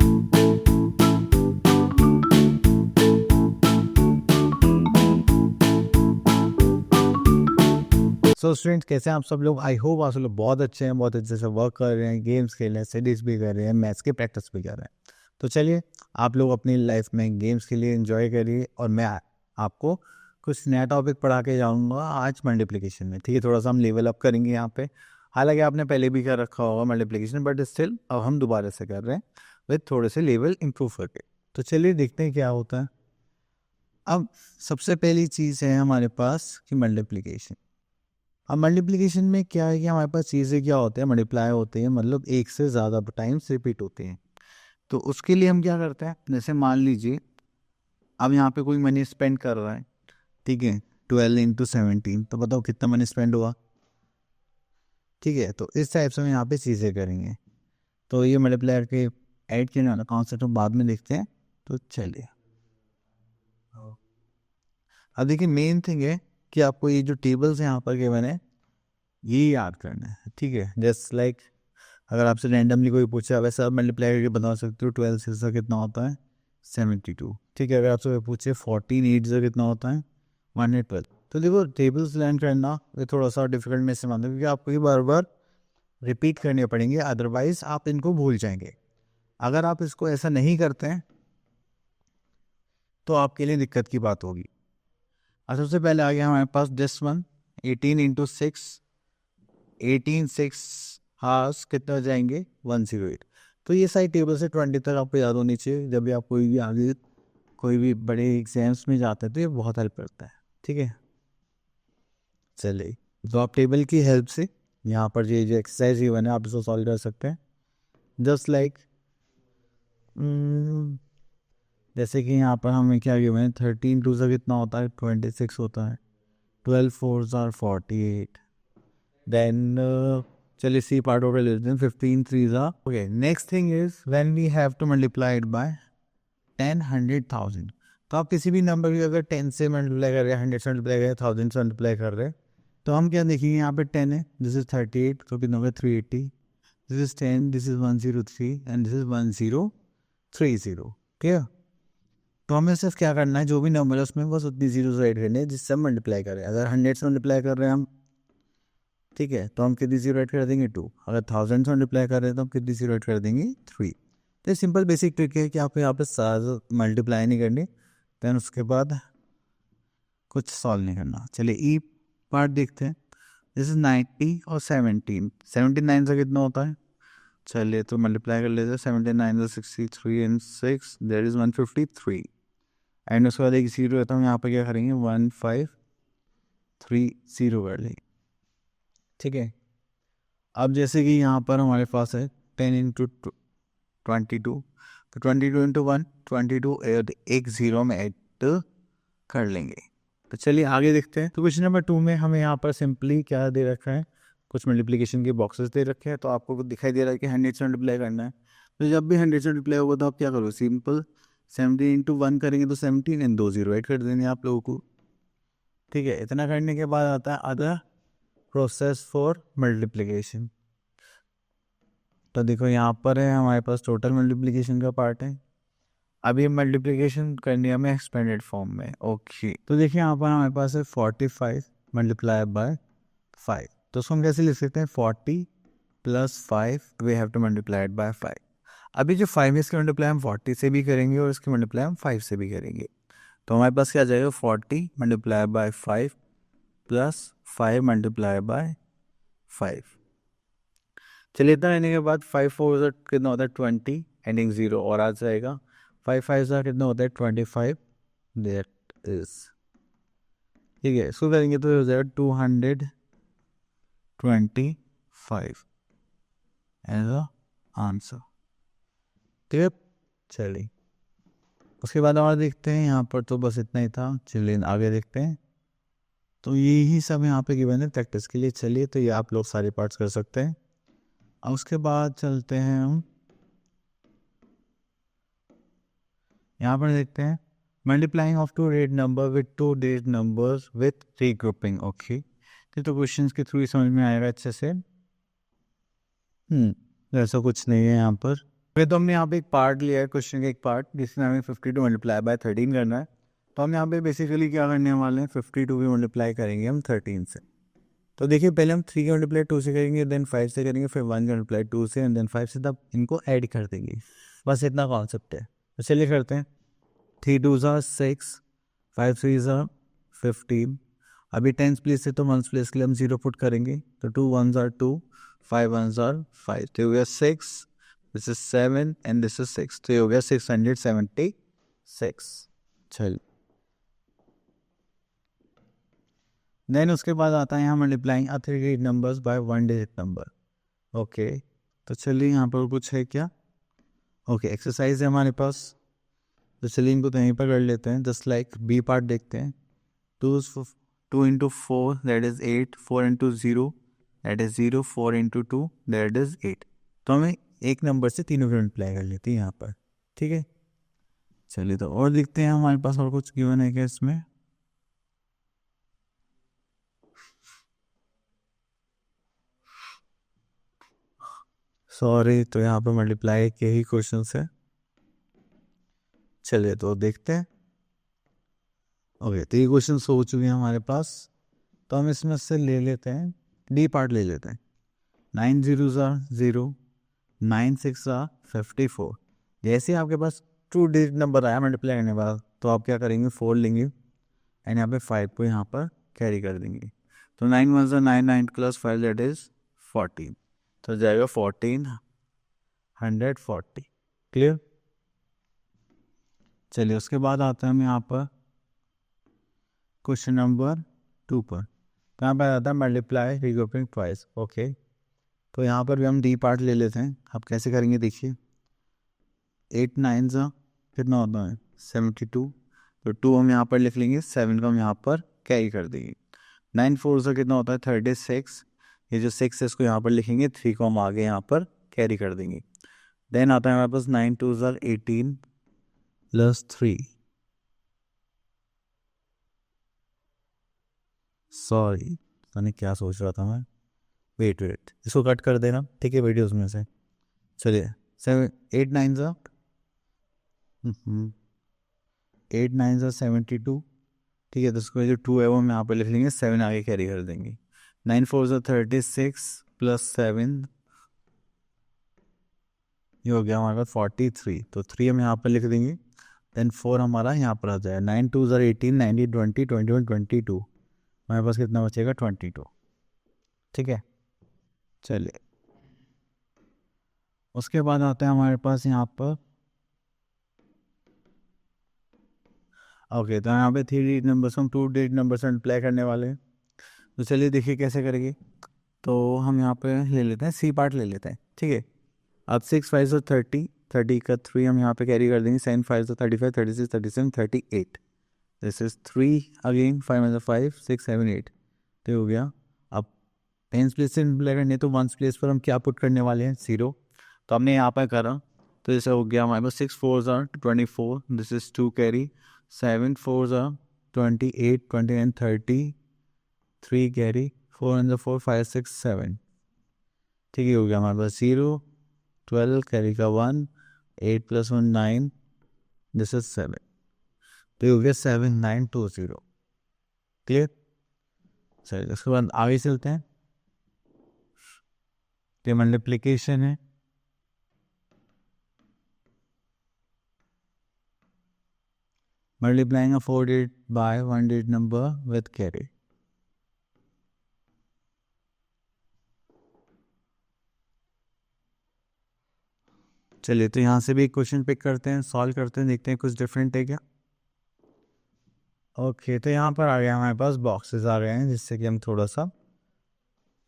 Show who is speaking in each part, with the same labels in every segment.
Speaker 1: So students, कैसे हैं आप सब लोग? आई होप आप सब लोग बहुत अच्छे हैं, बहुत अच्छे से वर्क कर रहे हैं, गेम्स खेल रहे हैं, स्टडीज़ भी कर रहे हैं, मैथ्स की प्रैक्टिस भी कर रहे हैं। तो चलिए, आप लोग अपनी लाइफ में गेम्स के लिए एंजॉय करिए और मैं आपको कुछ नया टॉपिक पढ़ा के जाऊँगा आज मल्टीप्लिकेशन में। ठीक है, थोड़ा सा हम लेवल अप करेंगे यहाँ पे। हालांकि आपने पहले भी कर रखा होगा मल्टीप्लिकेशन, बट स्टिल अब हम दोबारा से कर रहे हैं विथ थोड़े से लेवल इम्प्रूव करके। तो चलिए देखते हैं क्या होता है। अब सबसे पहली चीज़ है हमारे पास कि मल्टीप्लिकेशन। अब मल्टीप्लिकेशन में क्या है कि हमारे पास चीज़ें क्या होते हैं, मल्टीप्लाई होते हैं, मतलब एक से ज़्यादा टाइम्स रिपीट होते हैं। तो उसके लिए हम क्या करते हैं, जैसे मान लीजिए अब यहाँ पे कोई मनी स्पेंड कर रहा है, ठीक है, 12 × 17, तो बताओ कितना मनी स्पेंड हुआ। ठीक है, तो इस टाइप से हम यहाँ पे चीज़ें करेंगे। तो ये मल्टीप्लायर के ऐड करने वाला कॉन्सेप्ट हम बाद में देखते हैं। तो चलिए, अब देखिए मेन थिंग है कि आपको ये जो टेबल्स हैं यहाँ पर के मैंने ये याद करना है। ठीक है, जस्ट लाइक अगर आपसे रैंडमली कोई पूछे, वैसे आप मल्टीप्लाई करके बता सकते हो 12 से कितना होता है 72। ठीक है, अगर आपसे कोई पूछे 14 8 से कितना होता है 112। तो देखो टेबल्स लर्न करना ये थोड़ा सा डिफिकल्ट में से मानते हैं, क्योंकि आपको ये बार बार रिपीट करने पड़ेंगे, अदरवाइज आप इनको भूल जाएंगे। अगर आप इसको ऐसा नहीं करते हैं तो आपके लिए दिक्कत की बात होगी। और सबसे पहले आ गया हमारे पास दिस वन 18 × 6, 18 6 हार्स कितना हो जाएंगे 108। तो ये सारी टेबल से 20 तक आपको याद होनी चाहिए। जब भी आप कोई भी आगे कोई भी बड़े एग्जाम्स में जाते हैं तो ये बहुत हेल्प करता है। ठीक है, चलिए, तो आप टेबल की हेल्प से यहाँ पर ये जो एक्सरसाइज ही बने आप इसको सॉल्व कर सकते हैं। जस्ट लाइक जैसे कि यहाँ पर हमें क्या गिवन है, 13 2 से कितना होता है 26 होता है, 12 4 आर 48। देन चलिए see part of religion 15 3 are okay. Next thing is when we have to multiply it by 10 100,000। तो आप किसी भी नंबर की अगर 10 से मल्टीप्लाई कर रहे हैं, 100 से मल्टीप्लाई कर रहे हैं, 1000 से मल्टीप्लाई कर रहे हैं, तो हम क्या देखेंगे, यहाँ पे 10 है, दिस इज 38, तो कितना होगा 380, this is 10, this is 103 and this is 1030। ठीक है, तो हमें सिर्फ क्या करना है, जो भी नंबर है उसमें बस उतनी जीरो से ऐड करनी है जिससे हम मल्टीप्लाई करें। अगर 100 से मल्टीप्लाई कर रहे हैं हम, ठीक है, तो हम कितनी जीरो ऐड कर देंगे 2। अगर 1000 से मल्टीप्लाई कर रहे हैं तो हम कितनी जीरो ऐड कर देंगे 3। तो ये सिंपल बेसिक ट्रिक है कि आपको यहाँ पे सारा मल्टीप्लाई नहीं करनी, देन उसके बाद कुछ सॉल्व नहीं करना। चलिए ई पार्ट देखते हैं। दिस इज 90 और 17, 79 से कितना होता है, चलिए तो मल्टीप्लाई कर लेते हैं। 79 से 63 एंड 6 देयर इज 153 एंड उसके बाद एक जीरो है, तो हम यहाँ पर क्या करेंगे 1530 कर लेंगे। ठीक है, अब जैसे कि यहाँ पर हमारे पास है 10 × 22, तो 22 × 1 22 एक जीरो में ऐड कर लेंगे। तो चलिए आगे देखते हैं। तो क्वेश्चन नंबर 2 में हमें यहाँ पर सिंपली क्या दे रखा है, कुछ मल्टीप्लिकेशन के बॉक्सेस दे रखे हैं। तो आपको दिखाई दे रहा है कि 100 से मल्टीप्लाई करना है। तो जब भी 100 से मल्टीप्लाई होगा तो आप क्या करो, सिंपल 17 × 1 करेंगे तो 17 एंड 2 जीरो ऐड कर देंगे आप लोगों को। ठीक है, इतना करने के बाद आता है अदर प्रोसेस फॉर मल्टीप्लिकेशन। तो देखो यहाँ पर है हमारे पास टोटल मल्टीप्लिकेशन का पार्ट है। अभी मल्टीप्लिकेशन करनी है हमें एक्सपेंडेड फॉर्म में। ओके, तो देखिए यहाँ पर हमारे पास है 45 मल्टीप्लाई बाय 5। तो उसको हम कैसे लिख सकते हैं, 40 + 5 we have to multiply by 5। अभी जो 5 है इसके मल्टीप्लाई हम 40 से भी करेंगे और इसके मल्टीप्लाई हम 5 से भी करेंगे। तो हमारे पास क्या आ जाएगा, 40 मल्टीप्लाई बाय 5 + 5 मल्टीप्लाई बाय 5। चलिए इतना रहने के बाद 5 4 कितना होता है 20 एंडिंग 0 और आ जाएगा। 5 5 कितना होता है 25, दैट इज, ठीक है, इसको करेंगे तो हो जाएगा 225 एज अ आंसर। ठीक है, चलिए उसके बाद हमारा देखते हैं यहाँ पर, तो बस इतना ही था। चलिए आगे देखते हैं। तो यही सब यहाँ पे गिवन है प्रैक्टिस के लिए। चलिए, तो ये आप लोग सारे पार्ट्स कर सकते हैं। और उसके बाद चलते हैं हम यहाँ पर देखते हैं multiplying of 2 red number with 2 digit numbers with regrouping. Okay, तो क्वेश्चंस के थ्रू समझ में आएगा अच्छे से। ऐसा कुछ नहीं है यहाँ पर। फिर तो हमने यहाँ पे एक पार्ट लिया है क्वेश्चन का, एक पार्ट जिसमें हमें 52 मल्टीप्लाई बाय 13 करना है। तो हम यहाँ पे बेसिकली क्या करने वाले हैं, 52 भी मल्टीप्लाई करेंगे हम 13 से। तो देखिए पहले हम 3 का मल्टीप्लाई 2 से करेंगे, देन 5 से करेंगे, फिर 1 का मल्टीप्लाई 2 से, एंड देन 5 से, तब इनको ऐड कर देंगे। बस इतना कॉन्सेप्ट है। तो चलिए करते हैं। 3 2 6, 5 3 15। अभी टेंस प्लेस से तो वंस प्लेस के लिए हम 0 पुट करेंगे, तो 2 1 2, 5 1 5, तो हो गया 6, this is 7 and this is 6, तो ये हो गया 676। चल देन उसके बाद आता है यहाँ multiplying a 3 digit numbers by 1 digit number. Okay, तो चलिए यहाँ पर कुछ है क्या? ओके, एक्सरसाइज है हमारे पास, तो चलिए इनको तो यहीं पर कर लेते हैं। जस्ट लाइक बी पार्ट देखते हैं। 2 into 4 that is 8, 4 into 0 that is 0, 4 into 2 that is 8। तो हमें एक नंबर से तीनों को मल्टीप्लाई कर लेते हैं यहाँ पर, ठीक है। चलिए तो और देखते हैं हमारे पास और कुछ गिवन है क्या इसमें। सॉरी, तो यहाँ पर मल्टीप्लाई के ही क्वेश्चन है। चलिए तो देखते हैं। ओके, तो ये क्वेश्चन हो चुके हैं हमारे पास, तो हम इसमें से ले लेते हैं, डी पार्ट ले लेते हैं। 9 0 0, 9 6 54। जैसे आपके पास 2 डिजिट नंबर आया मल्टीप्लाई करने के बाद, तो आप क्या करेंगे, 4 लेंगे एंड यहाँ पे 5 को यहाँ पर कैरी कर देंगे। तो 9 1 9, 9 प्लस 5 दैट इज 14, तो जाएगा 1440। क्लियर। चलिए उसके बाद आते हैं हम यहाँ पर क्वेश्चन नंबर 2 पर। कहाँ पर आता है मल्टीप्लाई रिग्रुपिंग ट्वाइस। ओके, तो यहाँ पर भी हम डी पार्ट ले लेते हैं। अब कैसे करेंगे देखिए। 8 9 कितना होता है 72, तो 2 हम यहाँ पर लिख लेंगे, 7 को हम यहाँ पर कैरी कर देंगे। 9 4 कितना होता है 36, ये जो 6 है इसको यहाँ पर लिखेंगे, 3 को हम आगे यहाँ पर कैरी कर देंगे। देन आता है हमारे पास 9 2 18 प्लस 3, सॉरी मैंने क्या सोच रहा था मैं, वेट इसको कट कर देना, ठीक है, वीडियोस में से। चलिए 7 8 9 8 9 72, ठीक है। तो उसको जो 2 है वो हम यहाँ पर लिख लेंगे, 7 आगे कैरी कर देंगे। 9 4 36 प्लस 7, ये हो गया हमारे पास 43, तो 3 हम यहाँ पर लिख देंगे। देन 4 हमारा यहाँ पर आ जाएगा। 9 2 18, 19 20 21 22, हमारे पास कितना बचेगा 22, ठीक है। चलिए उसके बाद आता है हमारे पास यहाँ पर, ओके, तो यहाँ पे 3 डिजिट नंबर्स हम 2 डिजिट नंबर से मल्टीप्लाई करने वाले हैं। तो चलिए देखिए कैसे करेंगे। तो हम यहाँ पे ले लेते हैं, सी पार्ट ले लेते हैं, ठीक है। अब 6 5 30, 30 का 3 हम यहाँ पे कैरी कर देंगे। 7 5 35, 36 37 38, दिस इज 3 अगेन, 5 5 6 7 8, तो हो गया। अब टेंस प्लेस से मल्टीप्लाई करने, तो वंस प्लेस पर हम क्या पुट करने वाले हैं, 0। तो हमने यहाँ पर करा, तो जैसे हो गया हमारे पास 6 4 24, दिस इज 2 कैरी, 7 4 28 29 30, 3 कैरी, 4 4 5 6 7, ठीक है। हो गया हमारे पास 0 12 कैरी का 1, 8 प्लस 1 9, दिस इज 7, तो हो गया 7920। क्लियर। चलिए उसके बाद आगे चलते हैं। तो मल्टीप्लिकेशन है, multiplying a 4 digit by 1 digit number with carry। चलिए तो यहाँ से भी एक क्वेश्चन पिक करते हैं, सॉल्व करते हैं, देखते हैं कुछ डिफरेंट है क्या। ओके, तो यहाँ पर आ गया हमारे पास बॉक्सेस आ गए हैं, जिससे कि हम थोड़ा सा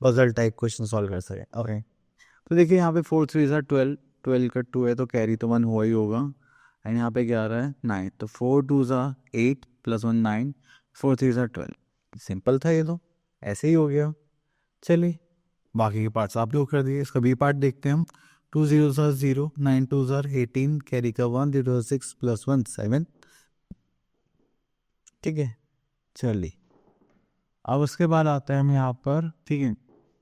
Speaker 1: पजल टाइप क्वेश्चन सॉल्व कर सकें। ओके, तो देखिए यहाँ पे 4 3 12, 12 का 2 है तो कैरी तो 1 हुआ ही होगा, एंड यहाँ पे क्या आ रहा है 9, तो 4 2 8 प्लस 1 9, 4 3 12, सिंपल था ये तो, ऐसे ही हो गया। चलिए बाकी के पार्ट्स आप लोग कर दिए, इसका बी पार्ट देखते हैं हम। 2 0 0, 9 2 18, कैरी का 1 0 6 प्लस 1 7, ठीक है। चलिए अब उसके बाद आता है हम यहाँ पर, ठीक है,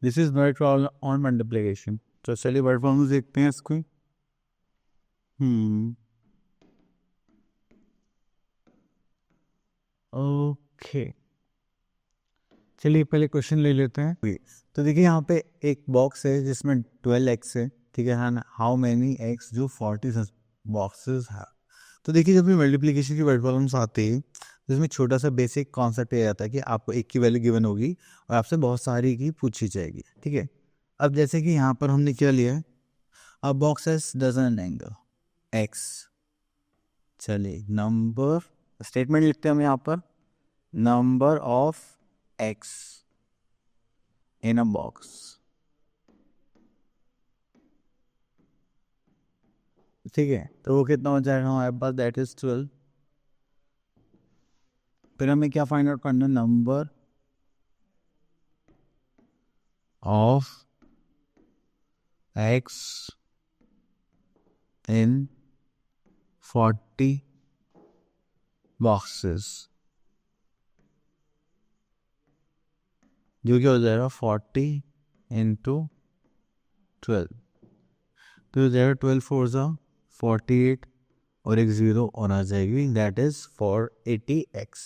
Speaker 1: this is word on multiplication. तो चलिए वर्ड फॉर्म देखते हैं इसको। ओके, चलिए पहले क्वेश्चन ले लेते हैं। तो देखिए यहाँ पे एक बॉक्स है जिसमें 12x है, ठीक है ना। हाउ मैनी x जो 40 बॉक्सेस है। तो देखिए जब भी मल्टीप्लिकेशन की वर्ड प्रॉब्लम्स आती है तो इसमें छोटा सा बेसिक कॉन्सेप्ट ये आता है कि आपको एक की वैल्यू गिवन होगी और आपसे बहुत सारी की पूछी जाएगी, ठीक है। अब जैसे कि यहाँ पर हमने क्या लिया है, अब बॉक्सेस डजन एंगल x, चलिए नंबर स्टेटमेंट लिखते हैं हम यहाँ पर, number of x in a box, ठीक है। तो वो कितना हो जाएगा हमारे पास, दैट इज 12। फिर हमें क्या फाइंड आउट करना है, number of x in 40 boxes, जो क्या हो जाएगा 40 इंटू 12, तो हो जाएगा 12 4 ज़ा 48 और एक ज़ीरो और आ जाएगी, दैट इज़ 480x,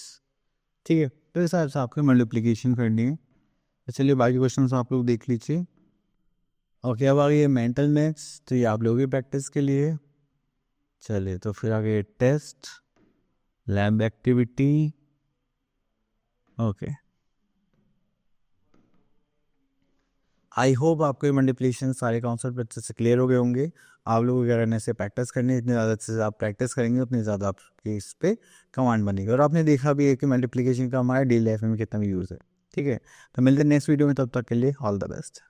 Speaker 1: ठीक है। तो इस हिसाब से आपको मल्टीप्लिकेशन करनी है। तो चलिए बाकी क्वेश्चन आप लोग देख लीजिए। ओके, अब आगे ये मेंटल मैथ्स, तो ये आप लोगों की प्रैक्टिस के लिए। चलिए तो फिर आगे test, lab activity, okay. I hope आपको ये मल्टीप्लिकेशन सारे कॉन्सेप्ट अच्छे से क्लियर हो गए होंगे। आप लोगों को अगर ऐसे प्रैक्टिस करनी है, इतनी ज़्यादा अच्छे से आप प्रैक्टिस करेंगे उतनी ज़्यादा आपके इस पर कमांड बनेगी। और आपने देखा भी है कि मल्टीप्लिकेशन का हमारे डेली लाइफ में कितना यूज़ है, ठीक है। तो मिलते हैं नेक्स्ट वीडियो में, तब तक के लिए ऑल द बेस्ट।